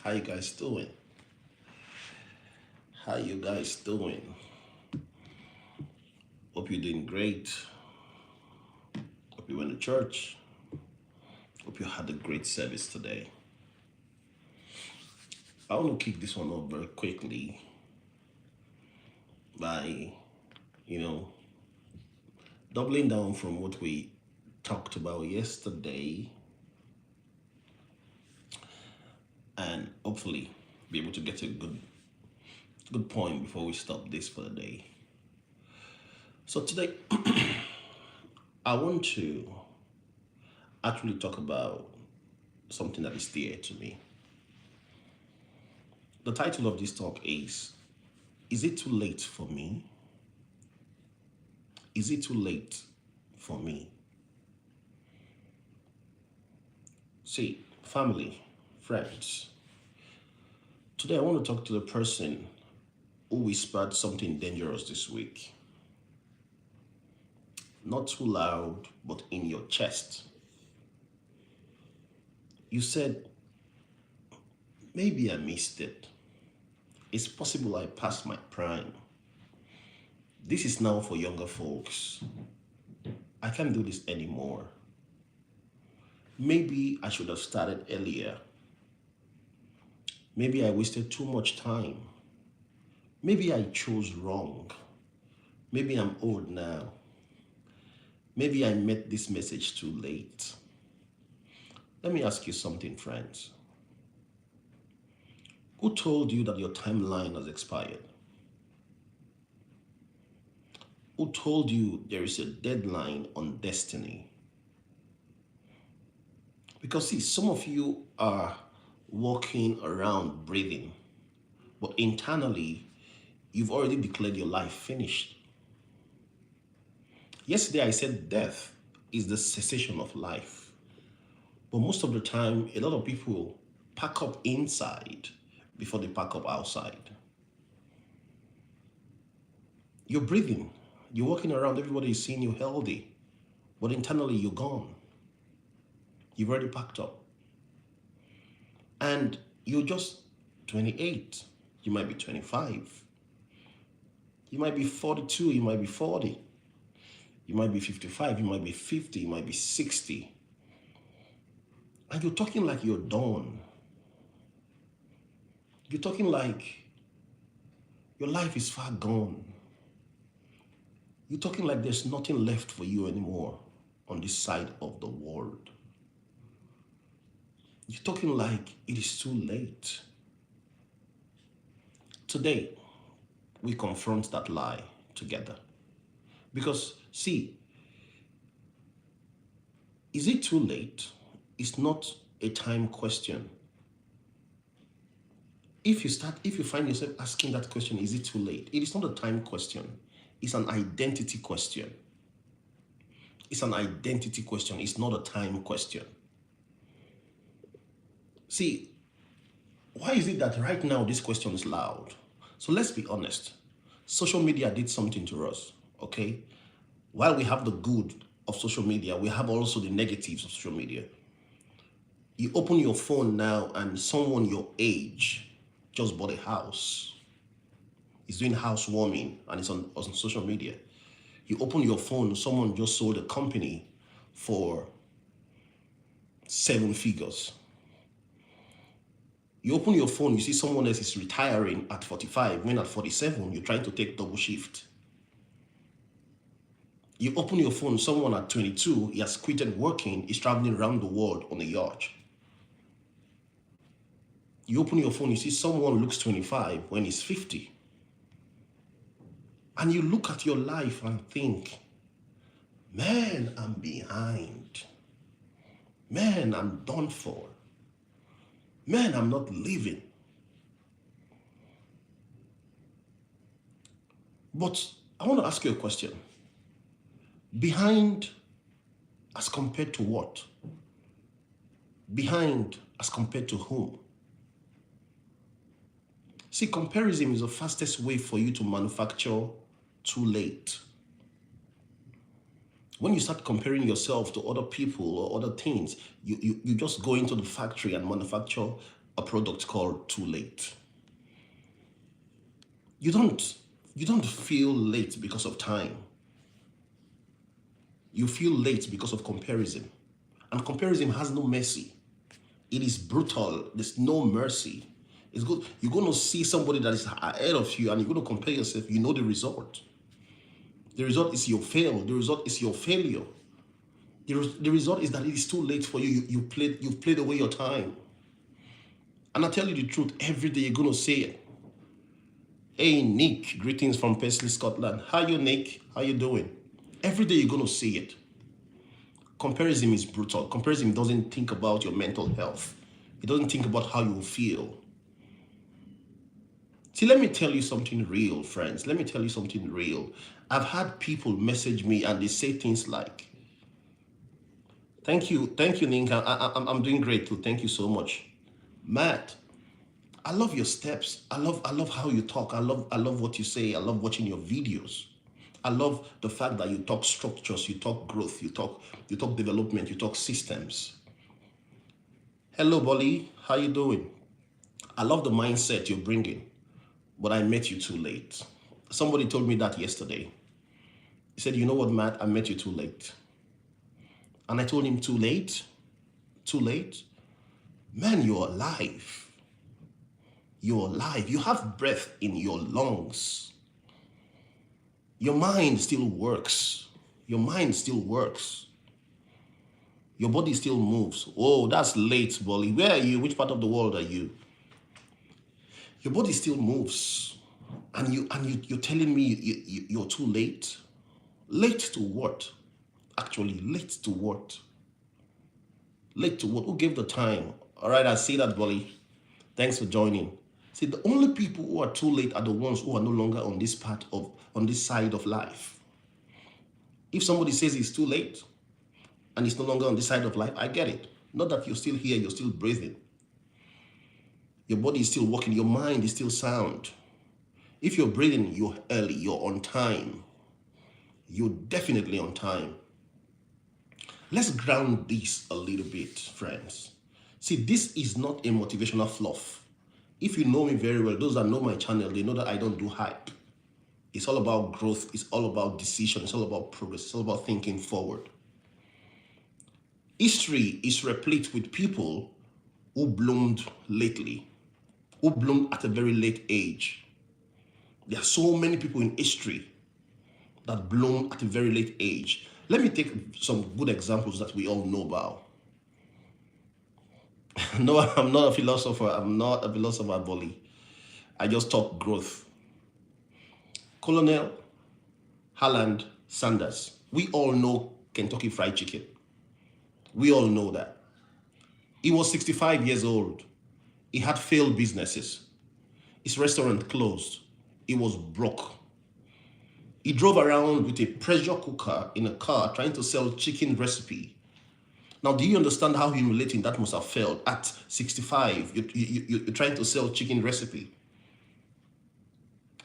How you guys doing? How you guys doing? Hope you're doing great. Hope you went to church. Hope you had a great service today. I want to kick this one off very quickly by, you know, doubling down from what we talked about yesterday and hopefully be able to get a good point before we stop this for the day. So today I want to actually talk about something that is dear to me. The title of this talk Is it too late for me? Is it too late for me? See, family, friends, today I want to talk to the person who whispered something dangerous this week. Not too loud, but in your chest. You said, maybe I missed it. It's possible I passed my prime. This is now for younger folks. I can't do this anymore. Maybe I should have started earlier. Maybe I wasted too much time. Maybe I chose wrong. Maybe I'm old now. Maybe I met this message too late. Let me ask you something, friends. Who told you that your timeline has expired? Who told you there is a deadline on destiny? Because see, some of you are walking around breathing, but internally, you've already declared your life finished. Yesterday I said death is the cessation of life. But most of the time, a lot of people pack up inside before they pack up outside. You're breathing, you're walking around, everybody is seeing you healthy, but internally you're gone. You've already packed up. And you're just 28, you might be 25, you might be 42, you might be 40, you might be 55, you might be 50, you might be 60. And you're talking like you're done. You're talking like your life is far gone. You're talking like there's nothing left for you anymore on this side of the world. You're talking like it is too late. Today, we confront that lie together. Because, see, is it too late? It's not a time question. If you find yourself asking that question, is it too late? It is not a time question. It's an identity question. It's an identity question. It's not a time question. See, why is it that right now this question is loud? So let's be honest. Social media did something to us, okay? While we have the good of social media, we have also the negatives of social media. You open your phone now and someone your age just bought a house. He's doing housewarming and it's on social media. You open your phone, someone just sold a company for 7 figures. You open your phone, you see someone else is retiring at 45, when at 47, you're trying to take double shift. You open your phone, someone at 22, he has quitted working, he's traveling around the world on a yacht. You open your phone, you see someone looks 25 when he's 50. And you look at your life and think, man, I'm behind. Man, I'm done for. Man, I'm not living. But I want to ask you a question. Behind as compared to what? Behind as compared to whom? See, comparison is the fastest way for you to manufacture too late. When you start comparing yourself to other people or other things, you just go into the factory and manufacture a product called Too Late. You don't feel late because of time. You feel late because of comparison. And comparison has no mercy. It is brutal. There's no mercy. It's good. You're going to see somebody that is ahead of you and you're going to compare yourself. You know the result. The result is your fail. The result is your failure. The result is that it is too late for you. You've played away your time. And I tell you the truth, every day you're going to say it. Hey, Nick, greetings from Paisley, Scotland. How you, Nick? How you doing? Every day you're going to see it. Comparison is brutal. Comparison doesn't think about your mental health. It doesn't think about how you feel. See, let me tell you something real, friends. Let me tell you something real. I've had people message me and they say things like, thank you, Nick. I'm doing great too. Thank you so much. Matt, I love your steps. I love how you talk. I love what you say. I love watching your videos. I love the fact that you talk structures, you talk growth, you talk development, you talk systems. Hello, Bolly. How you doing? I love the mindset you're bringing, but I met you too late. Somebody told me that yesterday. He said, you know what, Matt? I met you too late. And I told him, too late? Too late? Man, you're alive. You're alive. You have breath in your lungs. Your mind still works. Your mind still works. Your body still moves. Oh, that's late, Bolly. Where are you? Which part of the world are you? Your body still moves. And you're telling me you're too late? Late to what? Actually, late to what? Late to what? Who gave the time? All right, I see that, Bolly. Thanks for joining. See, the only people who are too late are the ones who are no longer on this side of life. If somebody says it's too late and it's no longer on this side of life, I get it. Not that you're still here, you're still breathing. Your body is still working, your mind is still sound. If you're breathing, you're early, you're on time. You're definitely on time. Let's ground this a little bit, friends. See, this is not a motivational fluff. If you know me very well, those that know my channel, they know that I don't do hype. It's all about growth. It's all about decision. It's all about progress. It's all about thinking forward. History is replete with people who bloomed lately, who bloomed at a very late age. There are so many people in history that bloom at a very late age. Let me take some good examples that we all know about. No, I'm not a philosopher. I'm not a philosopher, Bolly. I just talk growth. Colonel Harland Sanders. We all know Kentucky Fried Chicken. We all know that. He was 65 years old. He had failed businesses. His restaurant closed. He was broke. He drove around with a pressure cooker in a car trying to sell chicken recipe. Now, do you understand how humiliating that must have felt at 65? You're trying to sell chicken recipe.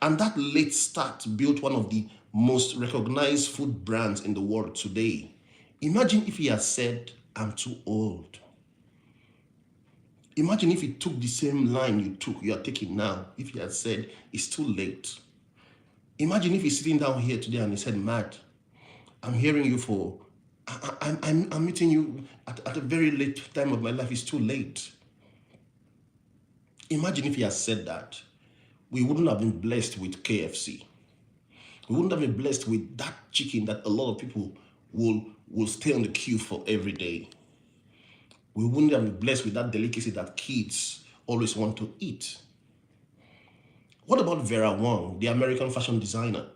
And that late start built one of the most recognized food brands in the world today. Imagine if he had said, I'm too old. Imagine if he took the same line you are taking now. If he had said, it's too late. Imagine if he's sitting down here today and he said, Matt, I'm hearing you for, I'm meeting you at a very late time of my life. It's too late. Imagine if he had said that. We wouldn't have been blessed with KFC. We wouldn't have been blessed with that chicken that a lot of people will stay on the queue for every day. We wouldn't have been blessed with that delicacy that kids always want to eat. What about Vera Wang, the American fashion designer?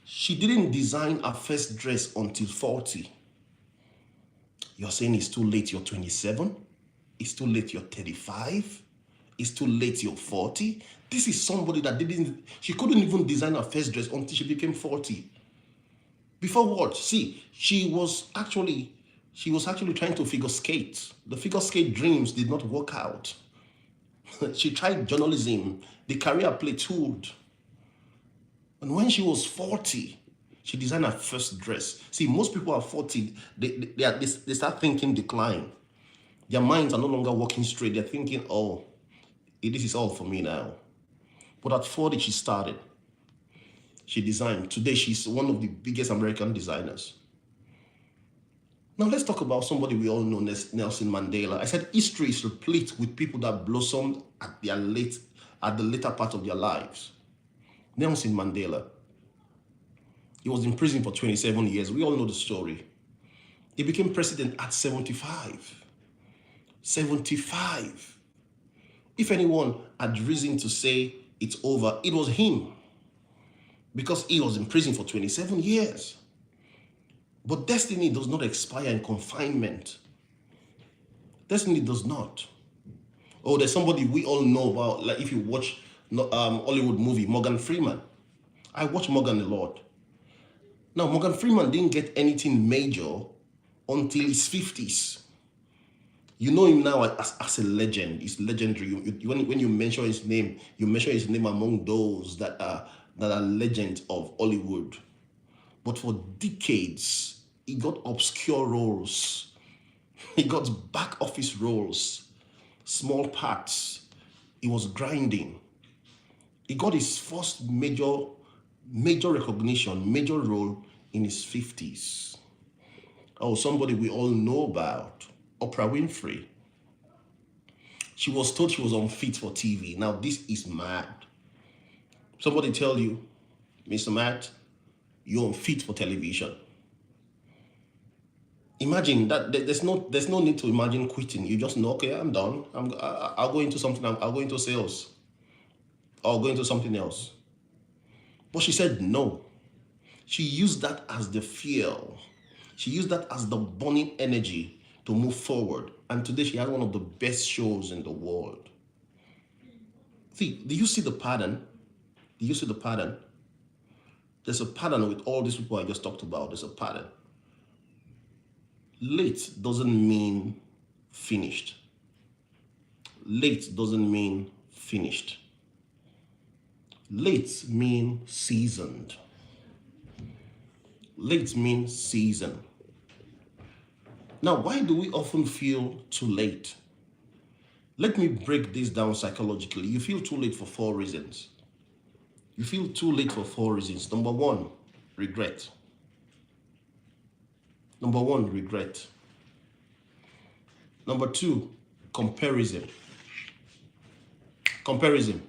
She didn't design her first dress until 40. You're saying it's too late, you're 27? It's too late, you're 35? It's too late, you're 40? This is somebody that she couldn't even design her first dress until she became 40. Before what? See, she was actually trying to figure skate. The figure skate dreams did not work out. She tried journalism. The career plateaued. And when she was 40, she designed her first dress. See, most people are 40, they start thinking decline. Their minds are no longer working straight. They're thinking, oh, this is all for me now. But at 40, she started. She designed. Today, she's one of the biggest American designers. Now, let's talk about somebody we all know, Nelson Mandela. I said history is replete with people that blossomed at the later part of their lives. Nelson Mandela. He was in prison for 27 years. We all know the story. He became president at 75. 75. If anyone had reason to say it's over, it was him. Because he was in prison for 27 years. But destiny does not expire in confinement. Destiny does not. Oh, there's somebody we all know about, like if you watch Hollywood movie, Morgan Freeman. I watch Morgan a lot. Now, Morgan Freeman didn't get anything major until his 50s. You know him now as a legend. He's legendary. When you mention his name, you mention his name among those that are legends of Hollywood. But for decades, he got obscure roles. He got back office roles, small parts. He was grinding. He got his first major recognition, major role in his 50s. Oh, somebody we all know about, Oprah Winfrey. She was told she was unfit for TV. Now, this is mad. Somebody tell you, Mr. Matt, you're unfit for television. Imagine that there's no need to imagine quitting. You just know, okay, I'm done. I'll go into something. I'll go into sales. I'll go into something else. But she said no. She used that as the fuel. She used that as the burning energy to move forward. And today she has one of the best shows in the world. See, do you see the pattern? Do you see the pattern? There's a pattern with all these people I just talked about. There's a pattern. Late doesn't mean finished. Late doesn't mean finished. Late means seasoned. Late means seasoned. Now, why do we often feel too late? Let me break this down psychologically. You feel too late for 4 reasons. You feel too late for 4 reasons. Number 1, regret. Number 1, regret. Number 2, comparison. Comparison.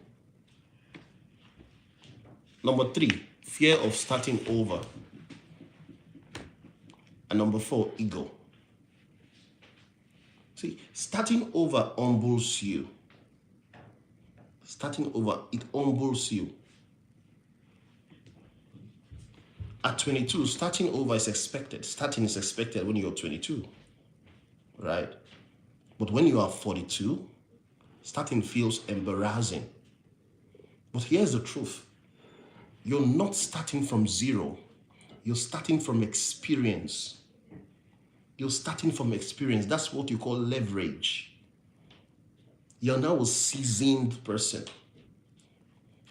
Number 3, fear of starting over. And number 4, ego. See, starting over humbles you. Starting over, it humbles you. At 22, starting over is expected. Starting is expected when you're 22, right? But when you are 42, starting feels embarrassing. But here's the truth. You're not starting from zero. You're starting from experience. You're starting from experience. That's what you call leverage. You're now a seasoned person.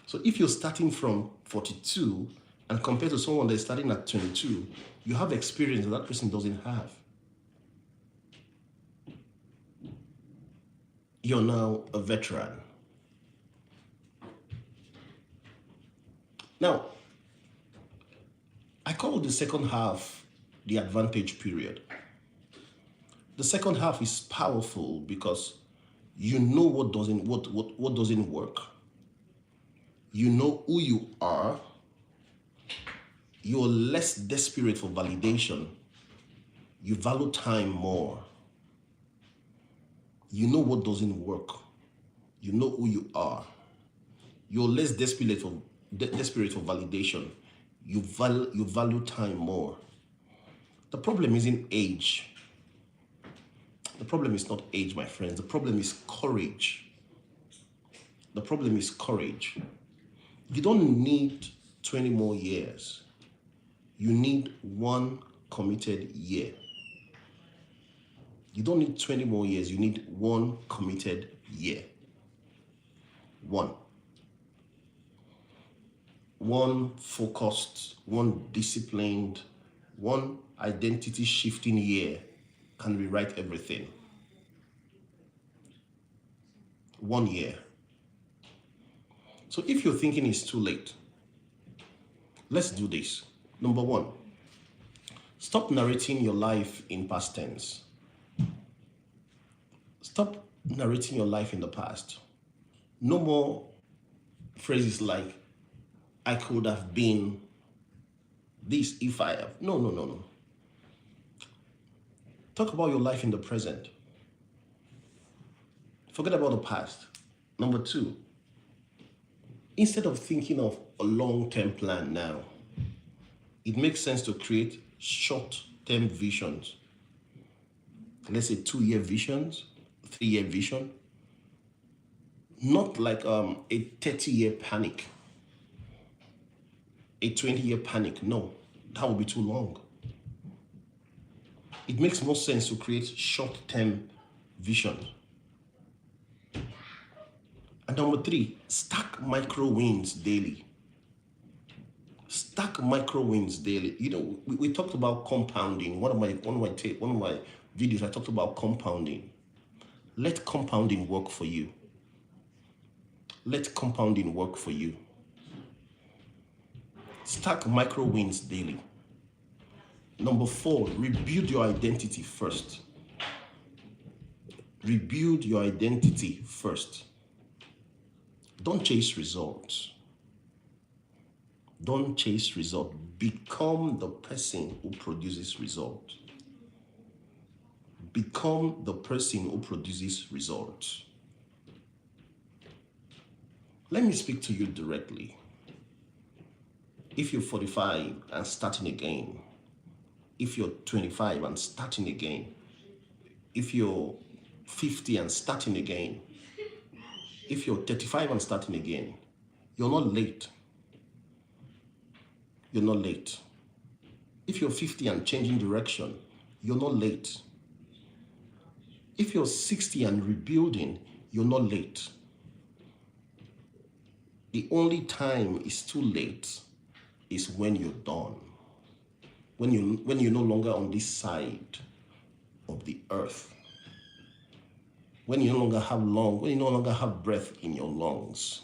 So if you're starting from 42 and compared to someone that's starting at 22, you have experience that person doesn't have. You're now a veteran. Now, I call the second half the advantage period. The second half is powerful because you know what doesn't work. You know who you are. You're less desperate for validation. You value time more. You know what doesn't work. You know who you are. You're less desperate for validation. You value time more. The problem isn't age. The problem is not age, my friends. The problem is courage. The problem is courage. You don't need 20 more years. You need 1 committed year. You don't need 20 more years. You need 1 committed year. 1. 1 focused, 1 disciplined, 1 identity shifting year can rewrite everything. 1 year. So if you're thinking it's too late, let's do this. Number one, stop narrating your life in past tense. Stop narrating your life in the past. No more phrases like, I could have been this if I have. No, no, no, no. Talk about your life in the present. Forget about the past. Number two, instead of thinking of a long-term plan now, it makes sense to create short-term visions. Let's say 2-year visions, 3-year vision. Not like a 30-year panic, a 20-year panic. No, that would be too long. It makes more sense to create short-term visions. And number three, stack micro wins daily. Stack micro wins daily. You know, we talked about compounding. One of my videos, I talked about compounding. Let compounding work for you. Let compounding work for you. Stack micro wins daily. Number four, rebuild your identity first. Rebuild your identity first. Don't chase results. Don't chase results. Become the person who produces results. Become the person who produces results. Let me speak to you directly. If you're 45 and starting again, if you're 25 and starting again, if you're 50 and starting again, if you're 35 and starting again, you're not late. You're not late. If you're 50 and changing direction, you're not late. If you're 60 and rebuilding, you're not late. The only time it's too late is when you're done. When you're no longer on this side of the earth. When you no longer have breath in your lungs.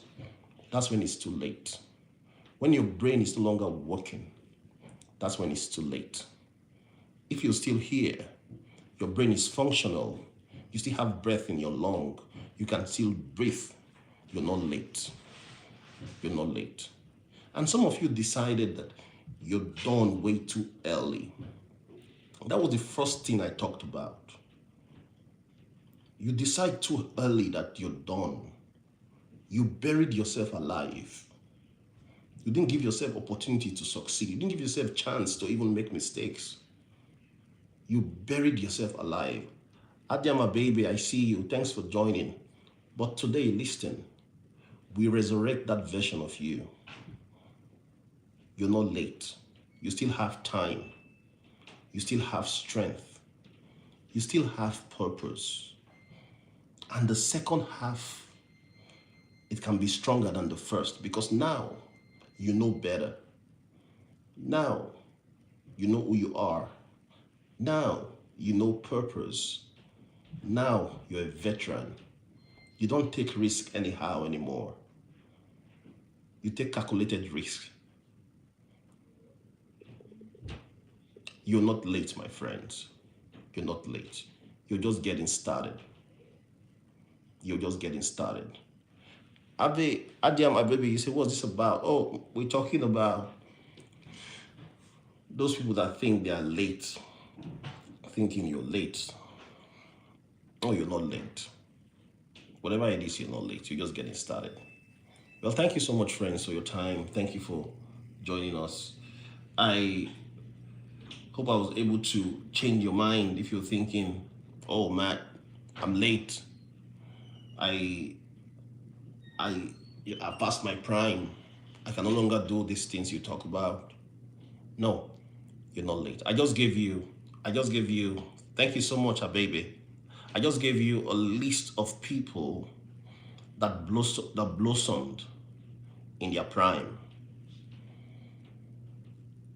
That's when it's too late. When your brain is no longer working, that's when it's too late. If you're still here, your brain is functional, you still have breath in your lung, you can still breathe, you're not late. You're not late. And some of you decided that you're done way too early. That was the first thing I talked about. You decide too early that you're done. You buried yourself alive. You didn't give yourself opportunity to succeed. You didn't give yourself chance to even make mistakes. You buried yourself alive. Adiama baby, I see you. Thanks for joining. But today, listen, we resurrect that version of you. You're not late. You still have time. You still have strength. You still have purpose. And the second half, it can be stronger than the first because now you know better. Now you know who you are. Now you know purpose. Now you're a veteran. You don't take risk anyhow anymore. You take calculated risk. You're not late, my friends. You're not late. You're just getting started. You're just getting started. Adia, my baby, you say, what's this about? Oh, we're talking about those people that think they are late, thinking you're late. Oh, you're not late. Whatever it is, you're not late. You're just getting started. Well, thank you so much, friends, for your time. Thank you for joining us. I hope I was able to change your mind if you're thinking, oh, Matt, I'm late. I passed my prime. I can no longer do these things you talk about. No, you're not late. I just gave you, thank you so much, baby. I just gave you a list of people that blossomed in their prime.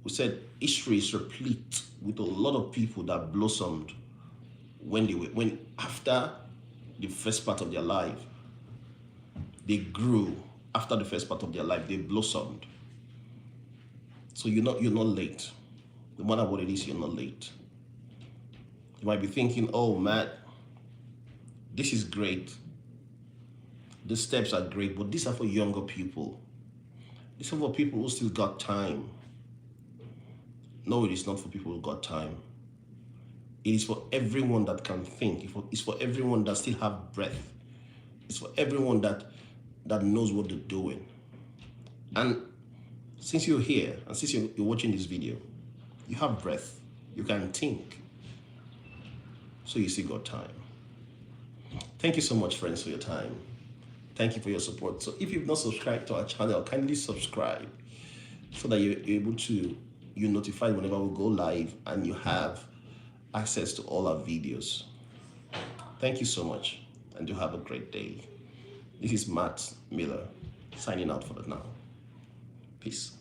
We said history is replete with a lot of people that blossomed when after the first part of their life. they grew after the first part of their life, they blossomed. So you're not late. No matter what it is, you're not late. You might be thinking, oh Matt, this is great. The steps are great, but these are for younger people. These are for people who still got time. No, it is not for people who got time. It is for everyone that can think. It's for everyone that still have breath. It's for everyone that knows what they're doing. And since you're here, and since you're watching this video, you have breath. You can think. So you still got time. Thank you so much, friends, for your time. Thank you for your support. So if you've not subscribed to our channel, kindly subscribe so that you're notified whenever we go live and you have access to all our videos. Thank you so much, and do have a great day. This is Matt Miller signing out for now. Peace.